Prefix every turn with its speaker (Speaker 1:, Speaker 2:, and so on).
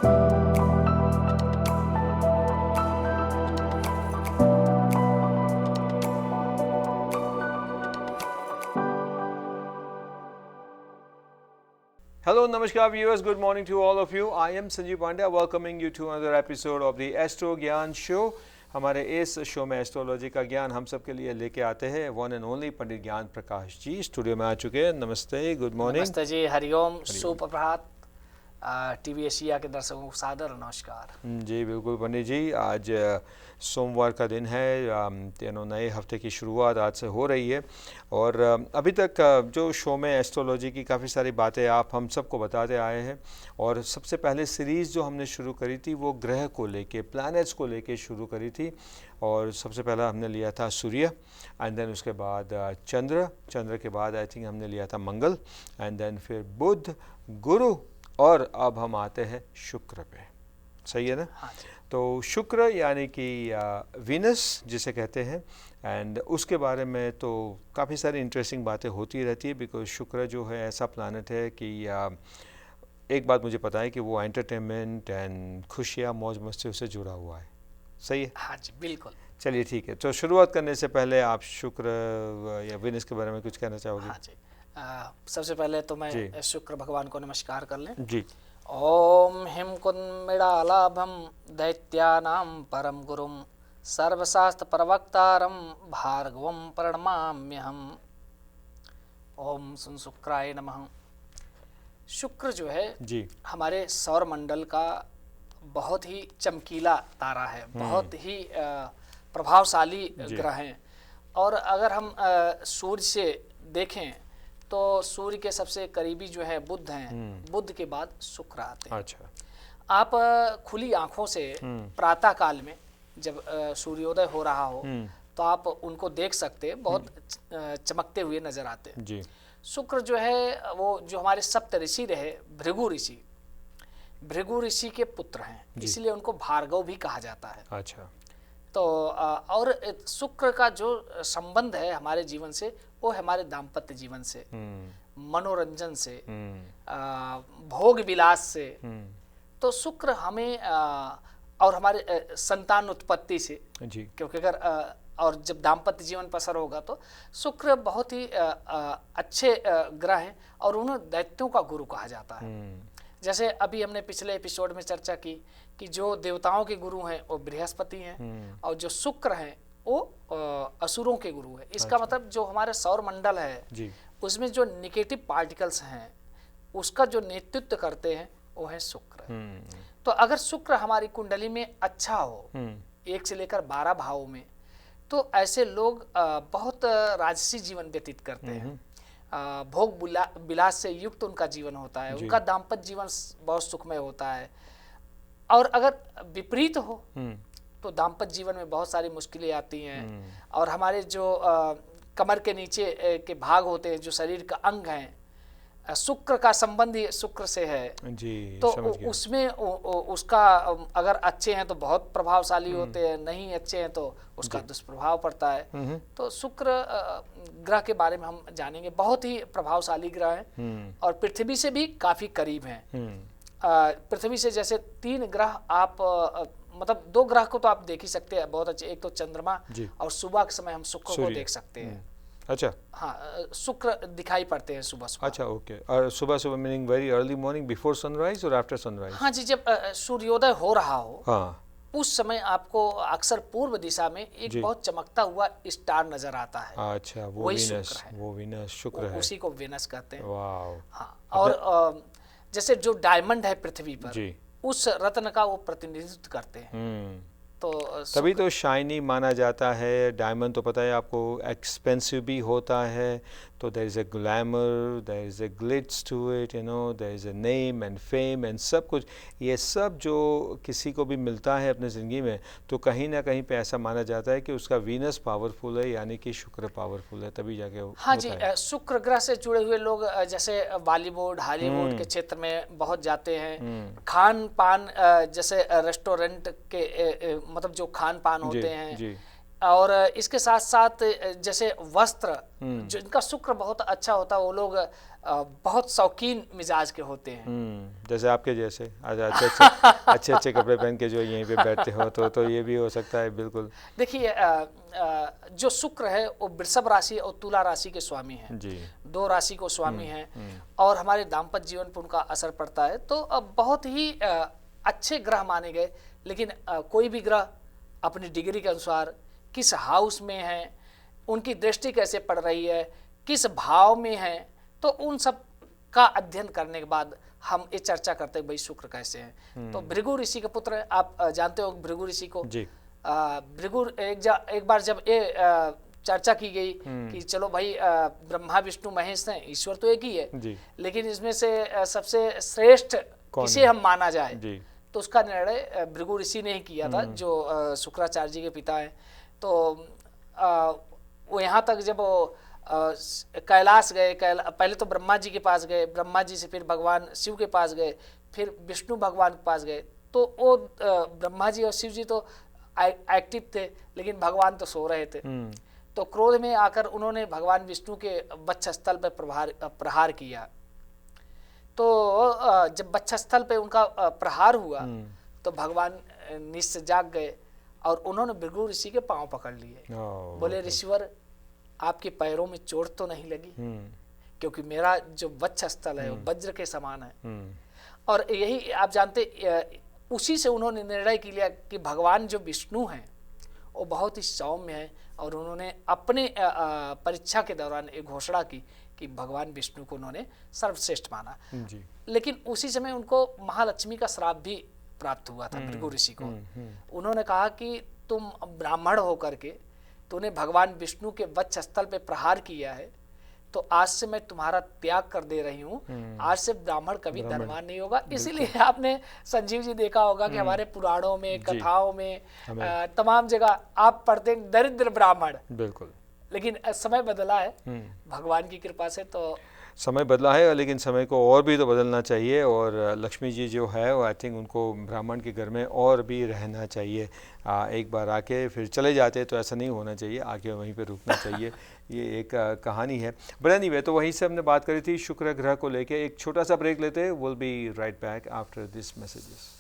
Speaker 1: Hello, Namaskar viewers. Good morning to all of you. I am Sanjeev Pandya welcoming you to another episode of the Astro Gyan Show. हमारे इस show में astrology का ज्ञान हम सब के लिए लेके आते हैं वन एंड ओनली पंडित ज्ञान प्रकाश जी स्टूडियो में आ चुके हैं। नमस्ते, गुड मॉर्निंग।
Speaker 2: नमस्ते जी, हरिओम, सुप्रभात। टीवी एशिया के दर्शकों को सादर नमस्कार।
Speaker 1: जी बिल्कुल पंडित जी, आज सोमवार का दिन है, तीनों नए हफ्ते की शुरुआत आज से हो रही है और अभी तक जो शो में एस्ट्रोलॉजी की काफ़ी सारी बातें आप हम सबको बताते आए हैं और सबसे पहले सीरीज़ जो हमने शुरू करी थी वो ग्रह को लेके, प्लैनेट्स को लेके शुरू करी थी और सबसे पहला हमने लिया था सूर्य एंड देन उसके बाद चंद्र के बाद आई थिंक हमने लिया था मंगल एंड देन फिर बुध, गुरु और अब हम आते हैं शुक्र पे। सही है ना?
Speaker 2: हाँ जी।
Speaker 1: तो शुक्र यानी कि वीनस जिसे कहते हैं एंड उसके बारे में तो काफ़ी सारी इंटरेस्टिंग बातें होती रहती है बिकॉज शुक्र जो है ऐसा प्लानट है कि एक बात मुझे पता है कि वो एंटरटेनमेंट एंड खुशियाँ मौज मस्ती से जुड़ा हुआ है। सही है?
Speaker 2: हाँ जी, बिल्कुल।
Speaker 1: चलिए ठीक है, तो शुरुआत करने से पहले आप शुक्र या वीनस के बारे में कुछ कहना चाहोगे?
Speaker 2: हाँ जी। सबसे पहले तो मैं शुक्र भगवान को नमस्कार कर लें
Speaker 1: जी।
Speaker 2: ओम हिम कुन्मिड़ालाभम दैत्यानां परम गुरुम सर्वशास्त्र प्रवक्तारम भार्गवम प्रणमाम्यहम। ओम सुन शुक्राय नमः। शुक्र जो है
Speaker 1: जी
Speaker 2: हमारे सौर मंडल का बहुत ही चमकीला तारा है, बहुत ही प्रभावशाली ग्रह हैं और अगर हम सूर्य से देखें तो सूर्य के सबसे करीबी जो है बुध हैं, बुध के बाद शुक्र आते हैं।
Speaker 1: अच्छा।
Speaker 2: आप खुली आंखों से प्रातः काल में जब सूर्योदय हो रहा हो तो आप उनको देख सकते हैं, बहुत चमकते हुए नजर आते हैं।
Speaker 1: जी। शुक्र
Speaker 2: जो है वो जो हमारे सप्त ऋषि रहे, भृगु ऋषि के पुत्र हैं, इसलिए उनको भार्गव भी कहा जाता है।
Speaker 1: अच्छा।
Speaker 2: तो और शुक्र का जो संबंध है हमारे जीवन से वो है हमारे दाम्पत्य जीवन से, मनोरंजन से, भोग विलास से। तो शुक्र हमें और हमारे संतान उत्पत्ति से जी, क्योंकि अगर और जब दाम्पत्य जीवन पसर होगा तो शुक्र बहुत ही अच्छे ग्रह हैं और उन्हें दैत्यों का गुरु कहा जाता है। जैसे अभी हमने पिछले एपिसोड में चर्चा की कि जो देवताओं के गुरु हैं वो बृहस्पति हैं और जो शुक्र हैं वो असुरों के गुरु है। इसका मतलब जो हमारे सौर मंडल है जी, उसमें जो नेगेटिव पार्टिकल्स हैं उसका जो नेतृत्व करते हैं वो है शुक्र। तो अगर शुक्र हमारी कुंडली में अच्छा हो 1 से लेकर 12 भावों में, तो ऐसे लोग बहुत राजसी जीवन व्यतीत करते हैं, भोग विलास से युक्त उनका जीवन होता है, उनका दाम्पत्य जीवन बहुत सुखमय होता है। और अगर विपरीत हो तो दाम्पत्य जीवन में बहुत सारी मुश्किलें आती हैं और हमारे जो कमर के नीचे के भाग होते हैं, जो शरीर का अंग हैं, शुक्र का संबंध ही शुक्र से है जी, तो उसमें उसका अगर अच्छे हैं तो बहुत प्रभावशाली होते हैं, नहीं अच्छे हैं तो उसका दुष्प्रभाव पड़ता है। तो शुक्र ग्रह के बारे में हम जानेंगे, बहुत ही प्रभावशाली ग्रह है और पृथ्वी से भी काफी करीब है। पृथ्वी से जैसे 3 ग्रह आप मतलब 2 ग्रह को तो आप देख ही सकते हैं बहुत अच्छे, एक तो चंद्रमा और सुबह के समय हम शुक्र को देख सकते हैं। अच्छा। हाँ, शुक्र दिखाई पड़ते हैं सुबह सुबह।
Speaker 1: अच्छा, ओके। और सुबह meaning very early morning, before sunrise और आफ्टर सनराइज?
Speaker 2: हाँ जी, जब सूर्योदय हो रहा हो उस समय आपको अक्सर पूर्व दिशा में एक बहुत चमकता हुआ स्टार नजर आता है।
Speaker 1: अच्छा, वो वीनस शुक्र है,
Speaker 2: उसी को वीनस कहते हैं।
Speaker 1: वाव।
Speaker 2: हाँ, और जैसे जो डायमंड है पृथ्वी पर उस रत्न का वो प्रतिनिधित्व करते हैं। तो
Speaker 1: तभी तो शाइनी माना जाता है। डायमंड तो पता है आपको एक्सपेंसिव भी होता है, तो there is a glamour, there is a glitz to it, you know, there is a name and fame एंड सब कुछ। ये सब जो किसी को भी मिलता है अपनी ज़िंदगी में तो कहीं ना कहीं पे ऐसा माना जाता है कि उसका वीनस पावरफुल है, यानी कि शुक्र पावरफुल है, तभी जाके
Speaker 2: हाँ जी, शुक्र ग्रह से जुड़े हुए लोग जैसे बॉलीवुड हॉलीवुड के क्षेत्र में बहुत जाते हैं। खान पान जैसे रेस्टोरेंट के मतलब जो खान पान होते हैं और इसके साथ साथ जैसे वस्त्र, जो इनका शुक्र बहुत अच्छा होता है, वो लोग बहुत शौकीन मिजाज के होते हैं।
Speaker 1: जैसे आपके जैसे आज अच्छे अच्छे कपड़े पहन के जो यहीं पे बैठते हो, तो ये भी हो सकता है। बिल्कुल।
Speaker 2: देखिए जो शुक्र है वो वृषभ राशि और तुला राशि के स्वामी हैं
Speaker 1: जी।
Speaker 2: 2 राशि को स्वामी हैं, और हमारे दाम्पत्य जीवन पर उनका असर पड़ता है। तो बहुत ही अच्छे ग्रह माने गए। लेकिन कोई भी ग्रह अपनी डिग्री के अनुसार किस हाउस में है, उनकी दृष्टि कैसे पड़ रही है, किस भाव में है, तो उन सब का अध्ययन करने के बाद हम ये चर्चा करते हैं भाई शुक्र कैसे हैं। तो भृगु ऋषि के पुत्र हैं, आप जानते हो भृगु ऋषि को जी। भृगु एक बार जब ये चर्चा की गई कि चलो भाई ब्रह्मा विष्णु महेश हैं, ईश्वर तो एक ही है जी। लेकिन इसमें से सबसे श्रेष्ठ किसे हम माना जाए जी। तो उसका निर्णय भृगु ऋषि ने ही किया था, जो शुक्राचार्य जी के पिता हैं। तो वो यहाँ तक जब कैलाश गए, पहले तो ब्रह्मा जी के पास गए, ब्रह्मा जी से फिर भगवान शिव के पास गए, फिर विष्णु भगवान के पास गए। तो वो ब्रह्मा जी और शिव जी तो एक्टिव थे, लेकिन भगवान तो सो रहे थे। तो क्रोध में आकर उन्होंने भगवान विष्णु के वक्षस्थल पर प्रहार किया। तो जब वक्षस्थल पे उनका प्रहार हुआ तो भगवान निश्चय जाग गए और उन्होंने भृगु ऋषि के पांव पकड़ लिए। बोले ऋषिवर, आपके पैरों में चोट तो नहीं लगी? क्योंकि मेरा जो वक्षस्थल है वो वज्र के समान है। और यही आप जानते, उसी से उन्होंने निर्णय किया कि भगवान जो विष्णु हैं वो बहुत ही सौम्य है, और उन्होंने अपने परीक्षा के दौरान एक घोषणा की कि भगवान विष्णु को उन्होंने सर्वश्रेष्ठ माना जी। लेकिन उसी समय उनको महालक्ष्मी का श्राप भी प्राप्त हुआ था भृगु ऋषि को। उन्होंने कहा कि तुम ब्राह्मण होकर के तूने भगवान विष्णु के वक्षस्थल पे प्रहार किया है, तो आज से मैं तुम्हारा त्याग कर दे रही हूँ। आज से ब्राह्मण कभी धनवान नहीं होगा। इसीलिए आपने संजीव जी देखा होगा कि हमारे पुराणों में, कथाओं में, तमाम जगह आप पढ़ते हैं दरिद्र ब्राह्मण।
Speaker 1: बिल्कुल।
Speaker 2: लेकिन समय बदला है भगवान की कृपा से, तो
Speaker 1: समय बदला है, लेकिन समय को और भी तो बदलना चाहिए। और लक्ष्मी जी जो है वो आई थिंक उनको ब्राह्मण के घर में और भी रहना चाहिए। एक बार आके फिर चले जाते तो ऐसा नहीं होना चाहिए, आके वहीं पे रुकना चाहिए। ये एक कहानी है। बट एनीवे, तो वहीं से हमने बात करी थी शुक्र ग्रह को लेके। एक छोटा सा ब्रेक लेते हैं। Will be right back after this messages.